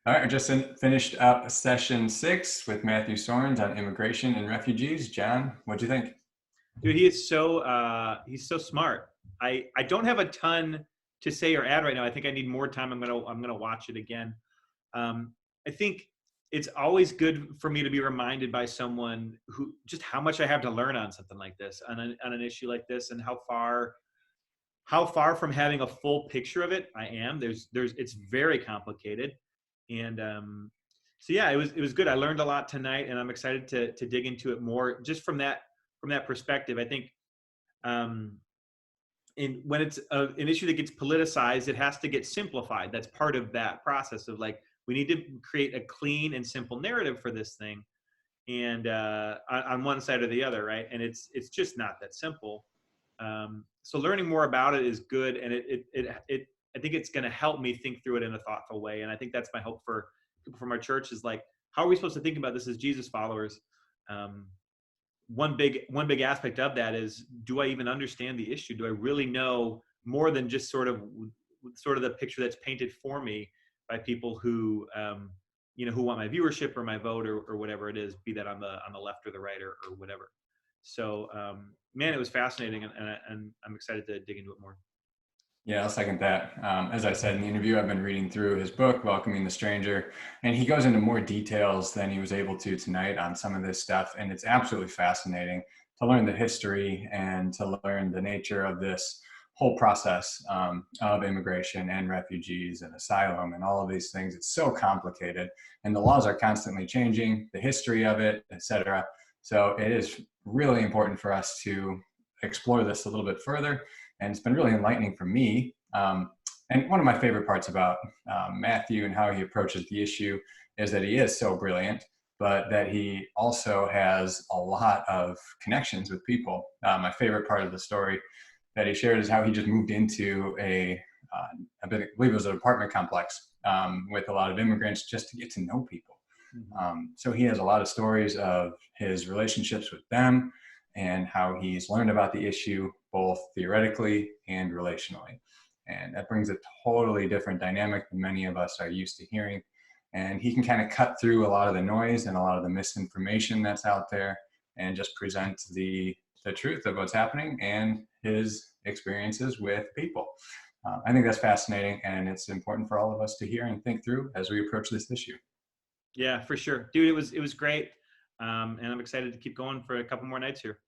All right, I just finished up session 6 with Matthew Soerens on immigration and refugees. John, what'd you think? Dude, he is he's so smart. I don't have a ton to say or add right now. I think I need more time. I'm gonna watch it again. I think it's always good for me to be reminded by someone who just how much I have to learn on something like this, on an issue like this, and how far from having a full picture of it I am. There's it's very complicated, and so yeah, it was good. I learned a lot tonight, and I'm excited to dig into it more just from that perspective. I think um, when it's an issue that gets politicized, it has to get simplified. That's part of that process of like we need to create a clean and simple narrative for this thing, and on one side or the other, right? And it's just not that simple. So learning more about it is good, and it I think it's going to help me think through it in a thoughtful way. And I think that's my hope for people from our church is like, how are we supposed to think about this as Jesus followers? Um, one big aspect of that is, do I even understand the issue? Do I really know more than just sort of the picture that's painted for me by people who want my viewership or my vote or whatever it is, be that on the left or the right or whatever. So man, it was fascinating, and I'm excited to dig into it more. Yeah, I'll second that. As I said in the interview, I've been reading through his book, Welcoming the Stranger, and he goes into more details than he was able to tonight on some of this stuff. And it's absolutely fascinating to learn the history and to learn the nature of this whole process of immigration and refugees and asylum and all of these things. It's so complicated, and the laws are constantly changing, the history of it, etc. So it is really important for us to explore this a little bit further, and it's been really enlightening for me. And one of my favorite parts about Matthew and how he approaches the issue is that he is so brilliant, but that he also has a lot of connections with people. My favorite part of the story that he shared is how he just moved into I believe it was an apartment complex with a lot of immigrants just to get to know people. So he has a lot of stories of his relationships with them and how he's learned about the issue both theoretically and relationally. And that brings a totally different dynamic than many of us are used to hearing. And he can kind of cut through a lot of the noise and a lot of the misinformation that's out there and just present the truth of what's happening and his experiences with people. I think that's fascinating, and it's important for all of us to hear and think through as we approach this issue. Yeah, for sure, dude. It was great, and I'm excited to keep going for a couple more nights here.